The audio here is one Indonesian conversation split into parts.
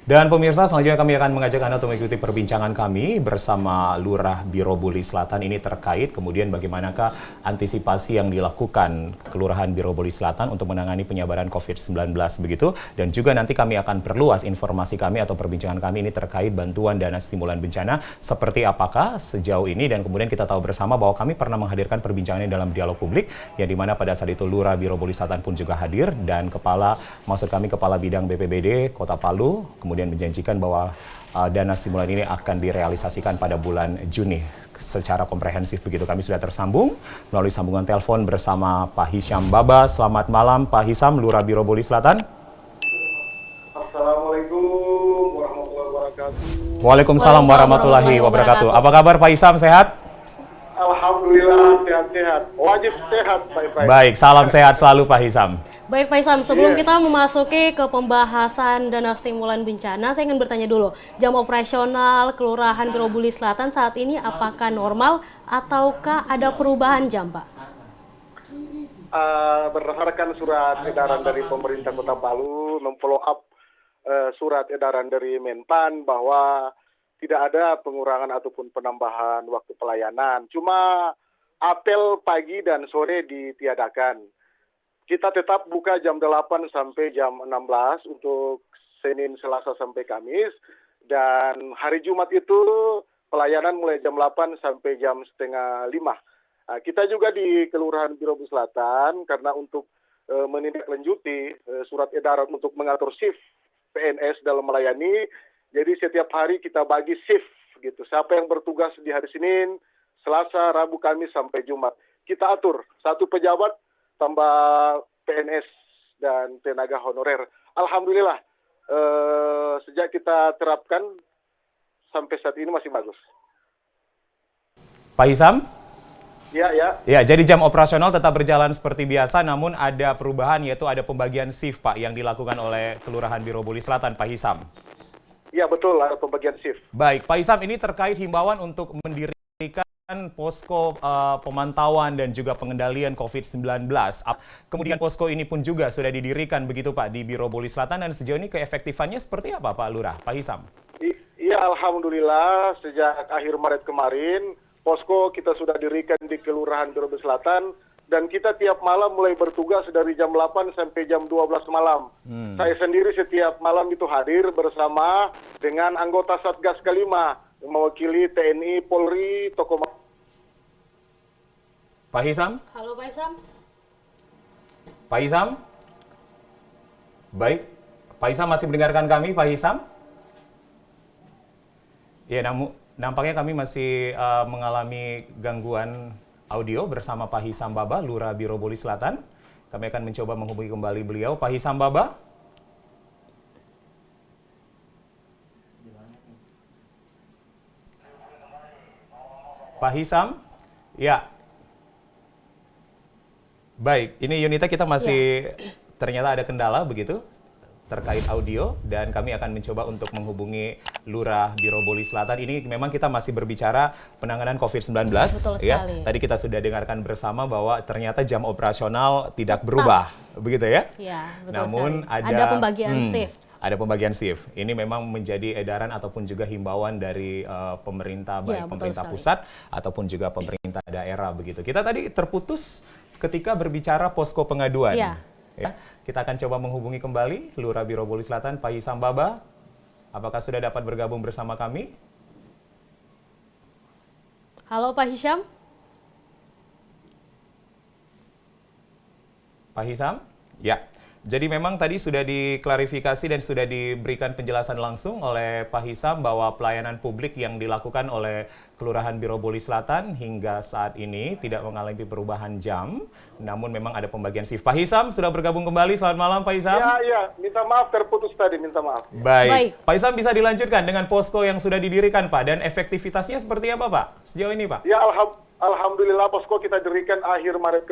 Dan pemirsa, selanjutnya kami akan mengajak Anda untuk mengikuti perbincangan kami bersama Lurah Biro Boli Selatan ini terkait kemudian bagaimanakah antisipasi yang dilakukan Kelurahan Biro Boli Selatan untuk menangani penyebaran COVID-19 begitu. Dan juga nanti kami akan perluas informasi kami atau perbincangan kami ini terkait bantuan dana stimulan bencana seperti apakah sejauh ini, dan kemudian kita tahu bersama bahwa kami pernah menghadirkan perbincangan ini dalam dialog publik yang dimana pada saat itu Lurah Biro Boli Selatan pun juga hadir dan Kepala Bidang BPBD Kota Palu kemudian menjanjikan bahwa dana stimulan ini akan direalisasikan pada bulan Juni secara komprehensif begitu. Kami sudah tersambung melalui sambungan telepon bersama Pak Hisham Baba. Selamat malam Pak Hisham, Lurah Biro Boli Selatan. Assalamualaikum warahmatullahi wabarakatuh. Waalaikumsalam warahmatullahi wabarakatuh. Apa kabar Pak Hisham, sehat? Alhamdulillah sehat-sehat. Wajib sehat, baik-baik. Baik, salam sehat selalu Pak Hisham. Baik Pak Hisham, sebelum kita memasuki ke pembahasan dana stimulan bencana, saya ingin bertanya dulu, jam operasional Kelurahan Biro Boli Selatan saat ini apakah normal ataukah ada perubahan jam, Pak? Berdasarkan surat edaran dari pemerintah Kota Palu, memfollow up surat edaran dari Menpan bahwa tidak ada pengurangan ataupun penambahan waktu pelayanan. Cuma apel pagi dan sore ditiadakan. Kita tetap buka jam 8 sampai jam 16 untuk Senin, Selasa sampai Kamis. Dan hari Jumat itu pelayanan mulai jam 8 sampai jam setengah 5. Nah, kita juga di Kelurahan Biro Boli Selatan karena untuk menindaklanjuti surat edaran untuk mengatur shift PNS dalam melayani. Jadi setiap hari kita bagi shift gitu. Siapa yang bertugas di hari Senin, Selasa, Rabu, Kamis sampai Jumat. Kita atur satu pejabat tambah PNS dan tenaga honorer. Alhamdulillah, sejak kita terapkan sampai saat ini masih bagus. Pak Hisham? Ya, jadi jam operasional tetap berjalan seperti biasa, namun ada perubahan yaitu ada pembagian shift Pak yang dilakukan oleh Kelurahan Biro Boli Selatan, Pak Hisham. Ya betul, ada pembagian shift. Baik, Pak Hisham, ini terkait himbauan untuk mendirikan posko pemantauan dan juga pengendalian COVID-19. Kemudian posko ini pun juga sudah didirikan begitu Pak di Biro Boli Selatan, dan sejauh ini keefektifannya seperti apa Pak Lurah, Pak Hisham? Iya, alhamdulillah sejak akhir Maret kemarin posko kita sudah dirikan di Kelurahan Biro Boli Selatan dan kita tiap malam mulai bertugas dari jam 8 sampai jam 12 malam. Saya sendiri setiap malam itu hadir bersama dengan anggota Satgas Kelima mewakili TNI, Polri, tokoh. Pak Hisham? Halo Pak Hisham. Pak Hisham? Baik, Pak Hisham masih mendengarkan kami, Pak Hisham? Ya, nampaknya kami masih mengalami gangguan audio bersama Pak Hisham Baba, Lurah Biro Boli Selatan. Kami akan mencoba menghubungi kembali beliau. Pak Hisham Baba? Pak Hisham? Ya. Baik, ini Yunita kita masih ternyata ada kendala begitu terkait audio, dan kami akan mencoba untuk menghubungi Lurah Biro Boli Selatan. Ini memang kita masih berbicara penanganan COVID-19. Ya. Tadi kita sudah dengarkan bersama bahwa ternyata jam operasional tidak berubah, begitu ya? Iya, betul. Namun sekali. Ada pembagian shift. Ada pembagian shift. Ini memang menjadi edaran ataupun juga himbauan dari pemerintah, baik pemerintah pusat ataupun juga pemerintah daerah begitu. Kita tadi terputus ketika berbicara posko pengaduan. Ya, kita akan coba menghubungi kembali Lurah Biro Boli Selatan, Pak Hisham Baba. Apakah sudah dapat bergabung bersama kami? Halo Pak Hisham. Pak Hisham? Ya. Jadi memang tadi sudah diklarifikasi dan sudah diberikan penjelasan langsung oleh Pak Hisham bahwa pelayanan publik yang dilakukan oleh Kelurahan Biro Boli Selatan hingga saat ini tidak mengalami perubahan jam, namun memang ada pembagian shift. Pak Hisham sudah bergabung kembali. Selamat malam Pak Hisham. Ya, minta maaf terputus tadi, minta maaf. Baik. Pak Hisham, bisa dilanjutkan dengan posko yang sudah didirikan Pak, dan efektivitasnya seperti apa Pak sejauh ini Pak? Ya, alhamdulillah posko kita dirikan akhir Maret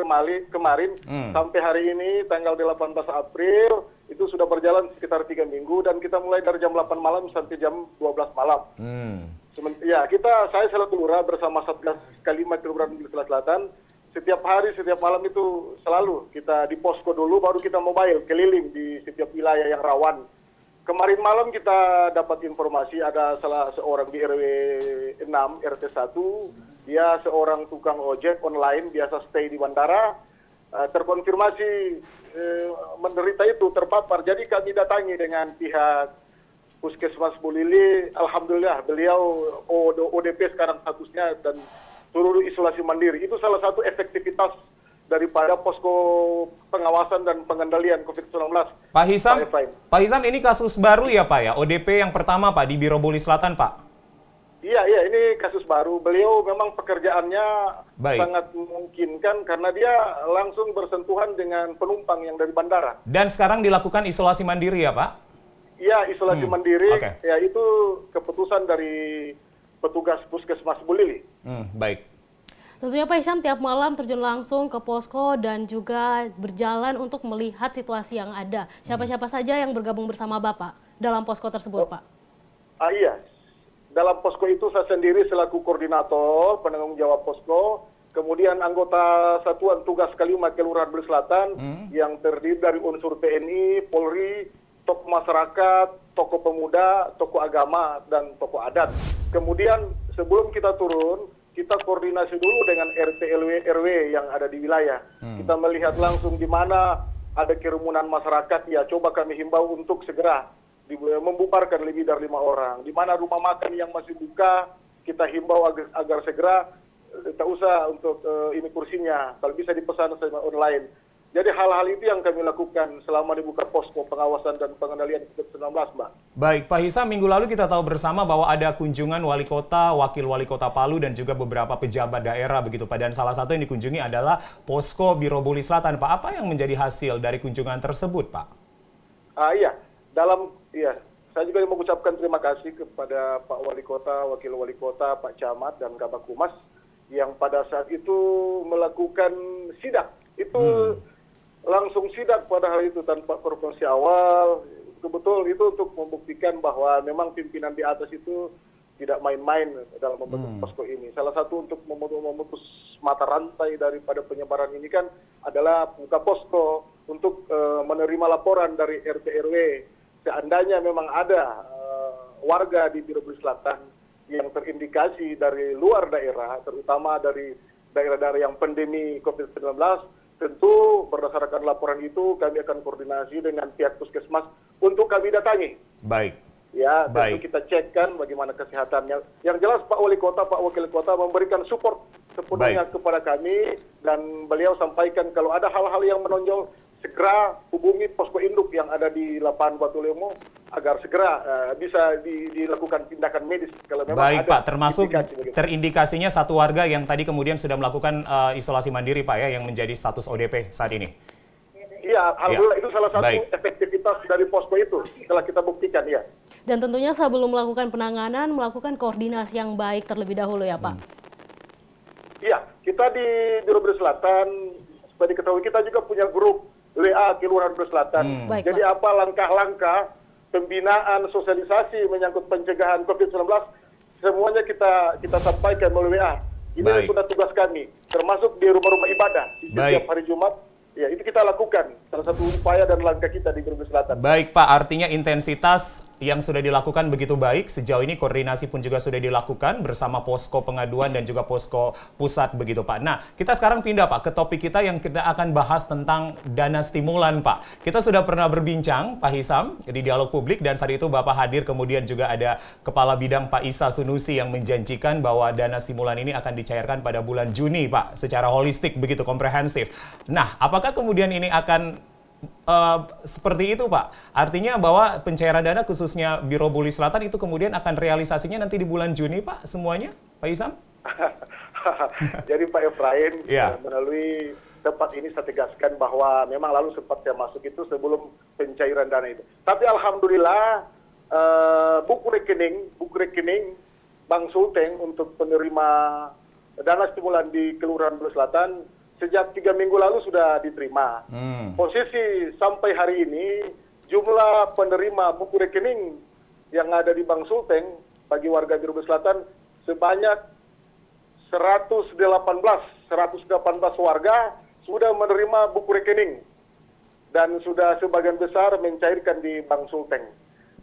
kemarin sampai hari ini tanggal 18 April itu sudah berjalan sekitar 3 minggu dan kita mulai dari jam 8 malam sampai jam 12 malam. Ya, saya selaku Lurah bersama Satgas Kelima Kelurahan Biro Boli Selatan setiap hari, setiap malam itu selalu kita di posko dulu, baru kita mobile keliling di setiap wilayah yang rawan Kemarin malam kita dapat informasi ada salah seorang di RW 6 RT 1, dia seorang tukang ojek online biasa stay di bandara, terkonfirmasi menderita itu terpapar. Jadi kami datangi dengan pihak Puskesmas Bulili, alhamdulillah beliau ODP sekarang statusnya dan seluruh isolasi mandiri. Itu salah satu efektivitas daripada posko pengawasan dan pengendalian COVID-19. Pak Hisam, Pak Efraim. Pak Hisam, ini kasus baru ya Pak ya? ODP yang pertama Pak di Biro Boli Selatan Pak? Iya, ini kasus baru. Beliau memang pekerjaannya Baik. sangat memungkinkan karena dia langsung bersentuhan dengan penumpang yang dari bandara. Dan sekarang dilakukan isolasi mandiri ya Pak? Iya, isolasi mandiri. Oke. Ya, itu keputusan dari petugas Puskesmas Bulili. Baik. Tentunya Pak Hisam tiap malam terjun langsung ke posko dan juga berjalan untuk melihat situasi yang ada. Siapa-siapa saja yang bergabung bersama Bapak dalam posko tersebut, Pak? Iya, dalam posko itu saya sendiri selaku koordinator penanggung jawab posko, kemudian anggota Satuan Tugas Kalima Kelurahan Beli Selatan yang terdiri dari unsur TNI, Polri, tokoh masyarakat, tokoh pemuda, tokoh agama, dan tokoh adat. Kemudian sebelum kita turun, kita koordinasi dulu dengan RT RW yang ada di wilayah. Kita melihat langsung di mana ada kerumunan masyarakat, ya coba kami himbau untuk segera membubarkan lebih dari 5 orang. Di mana rumah makan yang masih buka, kita himbau agar segera tak usah untuk ini kursinya, kalau bisa dipesan sama online. Jadi hal-hal itu yang kami lakukan selama dibuka posko pengawasan dan pengendalian COVID-19, Mbak. Baik, Pak Hisam, minggu lalu kita tahu bersama bahwa ada kunjungan wali kota, wakil wali kota Palu, dan juga beberapa pejabat daerah begitu Pak. Dan salah satu yang dikunjungi adalah posko Biro Boli Selatan, Pak. Apa yang menjadi hasil dari kunjungan tersebut, Pak? Saya juga mengucapkan terima kasih kepada Pak Wali Kota, Wakil Wali Kota, Pak Camat, dan Kabak Humas yang pada saat itu melakukan sidak. Itu langsung sidak pada hari itu tanpa provinsi awal. Betul itu untuk membuktikan bahwa memang pimpinan di atas itu tidak main-main dalam membentuk posko ini. Salah satu untuk memutus mata rantai daripada penyebaran ini kan adalah buka posko untuk menerima laporan dari RT RW. Seandainya memang ada warga di Biro Beli Selatan yang terindikasi dari luar daerah, terutama dari daerah-daerah yang pandemi COVID-19, tentu berdasarkan laporan itu kami akan koordinasi dengan pihak puskesmas untuk kami datangi. Baik. Ya, Baik. tentu kita cekkan bagaimana kesehatannya. Yang jelas Pak Wali Kota, Pak Wakil Kota memberikan support sepenuhnya kepada kami dan beliau sampaikan kalau ada hal-hal yang menonjol segera hubungi posko induk yang ada di Lapangan Batu Lemo agar segera bisa dilakukan tindakan medis kalau memang Baik, ada Pak, termasuk indikasi begitu. terindikasinya satu warga yang tadi kemudian sudah melakukan isolasi mandiri, Pak, ya, yang menjadi status ODP saat ini. Iya, alhamdulillah itu salah satu Baik. efektivitas dari posko itu setelah kita buktikan, ya. Dan tentunya sebelum melakukan penanganan, melakukan koordinasi yang baik terlebih dahulu ya Pak? Iya, kita di Biro Beli Selatan, seperti diketahui kita juga punya grup WA Kelurahan Beli Selatan. Baik, Jadi apa langkah-langkah pembinaan sosialisasi menyangkut pencegahan COVID-19 semuanya kita sampaikan melalui WA. Ini Baik. sudah tugas kami, termasuk di rumah-rumah ibadah di setiap Baik. hari Jumat. Ya, itu kita lakukan. Salah satu upaya dan langkah kita di Biro Beli Selatan. Baik, Pak, artinya intensitas yang sudah dilakukan begitu baik. Sejauh ini koordinasi pun juga sudah dilakukan bersama posko pengaduan dan juga posko pusat begitu, Pak. Nah, kita sekarang pindah, Pak, ke topik kita yang kita akan bahas tentang dana stimulan, Pak. Kita sudah pernah berbincang, Pak Hisam, di dialog publik dan saat itu Bapak hadir, kemudian juga ada Kepala Bidang Pak Isa Sunusi yang menjanjikan bahwa dana stimulan ini akan dicairkan pada bulan Juni, Pak, secara holistik begitu komprehensif. Nah, apakah kemudian ini akan seperti itu, Pak? Artinya bahwa pencairan dana khususnya Biro Boli Selatan itu kemudian akan realisasinya nanti di bulan Juni, Pak, semuanya, Pak Hisam? Jadi Pak Efraim, Ya. melalui tempat ini saya tegaskan bahwa memang lalu sempat saya masuk itu sebelum pencairan dana itu. Tapi alhamdulillah buku rekening Bank Sulteng untuk penerima dana stimulan di Kelurahan Beli Selatan sejak 3 minggu lalu sudah diterima. Posisi sampai hari ini jumlah penerima buku rekening yang ada di Bank Sulteng bagi warga Biro Beli Selatan sebanyak 118 warga sudah menerima buku rekening dan sudah sebagian besar mencairkan di Bank Sulteng.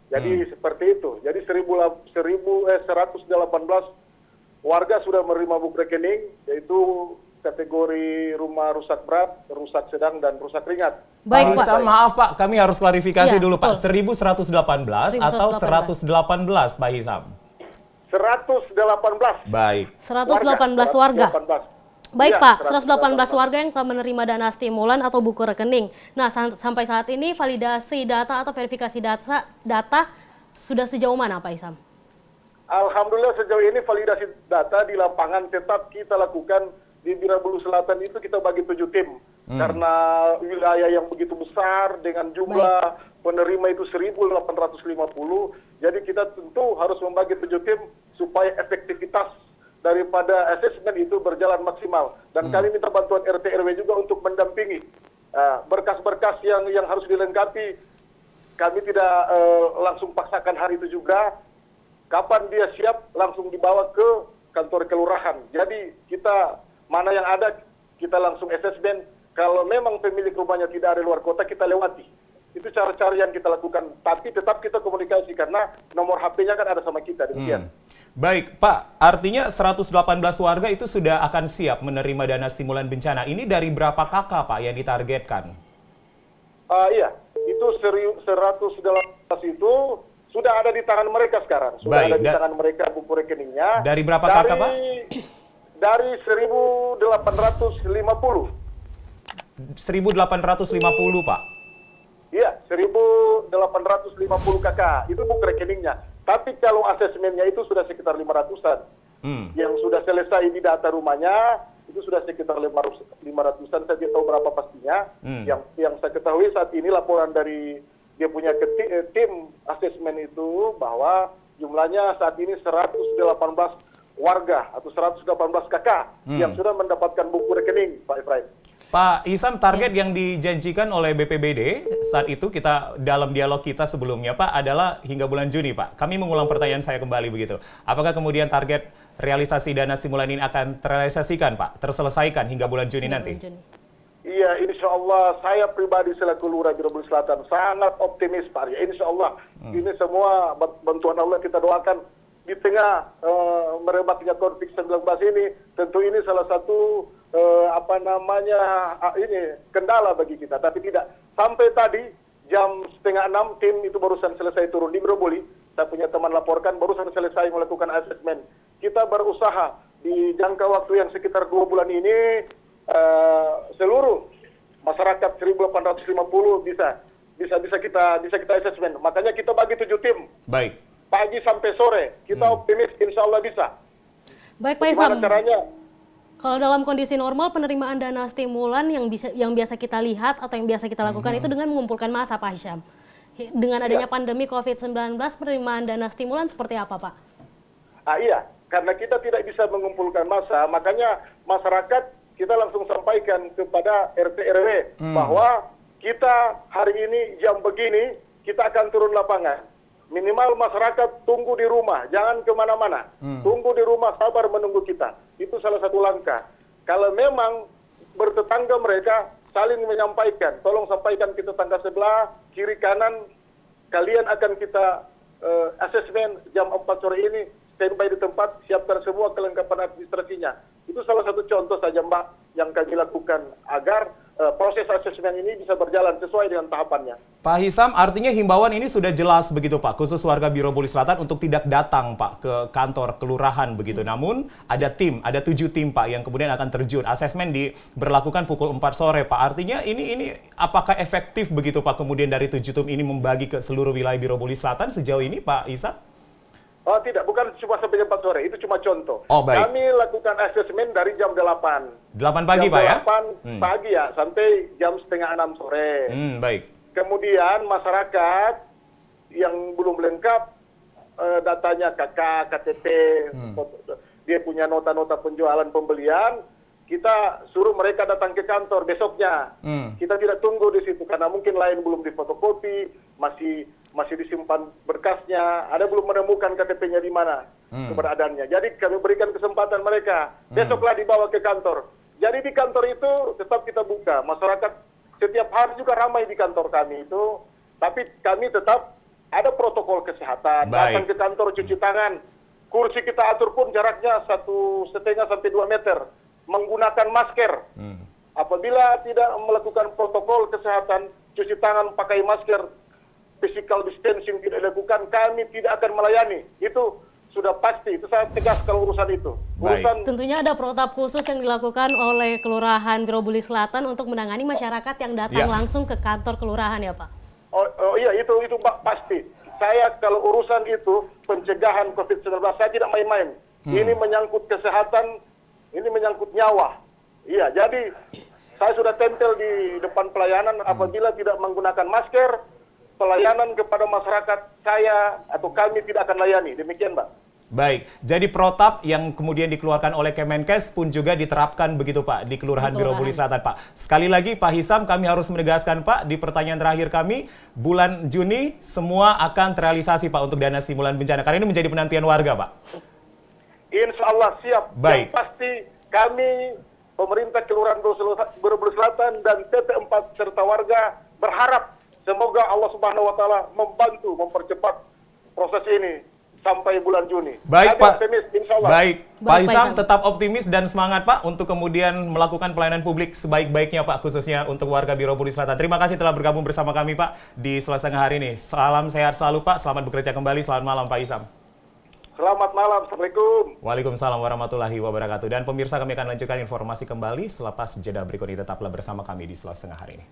Jadi seperti itu. Jadi 118 warga sudah menerima buku rekening, yaitu kategori rumah rusak berat, rusak sedang, dan rusak ringan. Baik, Pak Hisam, maaf Pak, kami harus klarifikasi Iya, dulu Pak. betul. 1118 atau 118 Pak Hisam? 118. Baik. 118 warga. 118. Baik Iya, Pak, 118 warga yang telah menerima dana stimulan atau buku rekening. Nah, sampai saat ini validasi data atau verifikasi data sudah sejauh mana Pak Hisam? Alhamdulillah sejauh ini validasi data di lapangan tetap kita lakukan di Birabulu Selatan itu kita bagi 7 tim. Karena wilayah yang begitu besar dengan jumlah penerima itu 1.850, jadi kita tentu harus membagi 7 tim supaya efektivitas daripada asesmen itu berjalan maksimal. Dan kami minta bantuan RT RW juga untuk mendampingi berkas-berkas yang harus dilengkapi. Kami tidak langsung paksakan hari itu juga. Kapan dia siap langsung dibawa ke kantor kelurahan. Jadi kita mana yang ada kita langsung asesmen. Kalau memang pemilik rumahnya tidak ada luar kota, kita lewati. Itu cara-cara yang kita lakukan. Tapi tetap kita komunikasi karena nomor HP-nya kan ada sama kita. Demikian. Baik, Pak. Artinya 118 warga itu sudah akan siap menerima dana stimulan bencana. Ini dari berapa kakak, Pak, yang ditargetkan? Iya, itu 118 itu sudah ada di tangan mereka sekarang. Sudah ada di tangan mereka buku rekeningnya. Dari berapa kakak, Pak? Dari 1.850. 1.850, Pak. Iya, 1.850 kakak. Itu buku rekeningnya. Tapi kalau asesmennya itu sudah sekitar 500-an. Yang sudah selesai di data rumahnya, itu sudah sekitar 500-an. Saya tidak tahu berapa pastinya. Yang saya ketahui saat ini laporan dari dia punya tim asesmen itu bahwa jumlahnya saat ini 118 warga atau 118 kakak yang sudah mendapatkan buku rekening, Pak Efraim. Pak Hisam, target yang dijanjikan oleh BPBD saat itu kita dalam dialog kita sebelumnya, Pak, adalah hingga bulan Juni, Pak. Kami mengulang pertanyaan saya kembali begitu. Apakah kemudian target realisasi dana stimulan ini akan terrealisasikan, Pak? Terselesaikan hingga bulan Juni nanti? Iya, insya Allah saya pribadi selaku Lurah Birabulu Selatan sangat optimis, Pak. Ya, insya Allah ini semua bantuan Allah kita doakan di tengah merebaknya COVID-19 ini. Tentu ini salah satu ini kendala bagi kita, tapi tidak. Sampai tadi jam 5:30 tim itu barusan selesai turun di Birobuli. Saya punya teman laporkan barusan selesai melakukan asesmen. Kita berusaha di jangka waktu yang sekitar 2 bulan ini seluruh masyarakat 1.850 bisa kita asesmen. Makanya kita bagi 7 tim. Baik. Pagi sampai sore. Kita optimis insya Allah bisa. Baik Pak Hisam. Gimana caranya? Kalau dalam kondisi normal penerimaan dana stimulan yang biasa kita lihat atau yang biasa kita lakukan itu dengan mengumpulkan massa, Pak Hisam. Dengan adanya pandemi COVID-19, penerimaan dana stimulan seperti apa, Pak? Iya, karena kita tidak bisa mengumpulkan massa, makanya masyarakat kita langsung sampaikan kepada RT RW bahwa kita hari ini jam begini kita akan turun lapangan. Minimal masyarakat tunggu di rumah, jangan kemana-mana. Tunggu di rumah, sabar menunggu kita. Itu salah satu langkah. Kalau memang bertetangga mereka saling menyampaikan, tolong sampaikan ke tetangga sebelah, kiri kanan, kalian akan kita asesmen jam 4 sore ini, standby di tempat, siapkan semua kelengkapan administrasinya. Itu salah satu contoh saja, Mbak, yang kami lakukan agar proses asesmen ini bisa berjalan sesuai dengan tahapannya. Pak Hisam, artinya himbauan ini sudah jelas begitu, Pak, khusus warga Birobuli Selatan untuk tidak datang, Pak, ke kantor kelurahan begitu. Namun ada 7 tim, Pak, yang kemudian akan terjun. Asesmen diberlakukan pukul 4 sore, Pak. Artinya ini apakah efektif begitu, Pak, kemudian dari 7 tim ini membagi ke seluruh wilayah Birobuli Selatan sejauh ini, Pak Hisam? Oh tidak, bukan cuma sampai jam 4 sore, itu cuma contoh. Oh, baik. Kami lakukan asesmen dari jam 8. 8 pagi, Pak, ya? 8 pagi ya, sampai jam 5:30 sore. Baik. Kemudian masyarakat yang belum lengkap datanya KK, KTP, dia punya nota-nota penjualan pembelian, kita suruh mereka datang ke kantor besoknya. Kita tidak tunggu di situ karena mungkin lain belum difotokopi, masih disimpan berkasnya, ada belum menemukan KTP-nya di mana keberadaannya. Jadi kami berikan kesempatan mereka, besoklah dibawa ke kantor. Jadi di kantor itu tetap kita buka, masyarakat setiap hari juga ramai di kantor kami itu, tapi kami tetap ada protokol kesehatan. Baik. Datang ke kantor cuci tangan. Kursi kita atur pun jaraknya 1,5 sampai 2 meter. Menggunakan masker. Apabila tidak melakukan protokol kesehatan, cuci tangan, pakai masker, physical distancing tidak dilakukan, kami tidak akan melayani. Itu sudah pasti, itu saya tegas kalau urusan itu. Baik. Urusan Tentunya ada protap khusus yang dilakukan oleh Kelurahan Birobuli Selatan untuk menangani masyarakat yang datang Ya. langsung ke kantor kelurahan ya Pak? iya itu pasti. Saya kalau urusan itu pencegahan COVID-19 saya tidak main-main. Ini menyangkut kesehatan, ini menyangkut nyawa. Iya, jadi saya sudah tempel di depan pelayanan apabila tidak menggunakan masker, pelayanan kepada masyarakat saya atau kami tidak akan layani. Demikian, Mbak. Baik, jadi protap yang kemudian dikeluarkan oleh Kemenkes pun juga diterapkan begitu Pak di Kelurahan Birobuli Selatan Pak. Sekali lagi Pak Hisam, kami harus menegaskan Pak di pertanyaan terakhir kami, bulan Juni semua akan terrealisasi Pak untuk dana stimulan bencana. Karena ini menjadi penantian warga Pak. Insya Allah siap. Baik. Yang pasti kami pemerintah Kelurahan Birobuli Selatan dan TP4 serta warga berharap semoga Allah Subhanahu wa taala membantu mempercepat proses ini sampai bulan Juni. Baik Kami Pak. optimis, insya Allah. Baik, Pak Baik, Hisam Pak. tetap optimis dan semangat Pak untuk kemudian melakukan pelayanan publik sebaik-baiknya Pak, khususnya untuk warga Birobuli Selatan. Terima kasih telah bergabung bersama kami Pak di Selasa Tengah hari ini. Salam sehat selalu Pak, selamat bekerja kembali. Selamat malam Pak Hisam. Selamat malam. Assalamualaikum. Waalaikumsalam warahmatullahi wabarakatuh. Dan pemirsa, kami akan lanjutkan informasi kembali selepas jeda berikut ini. Tetaplah bersama kami di Selasa Tengah hari ini.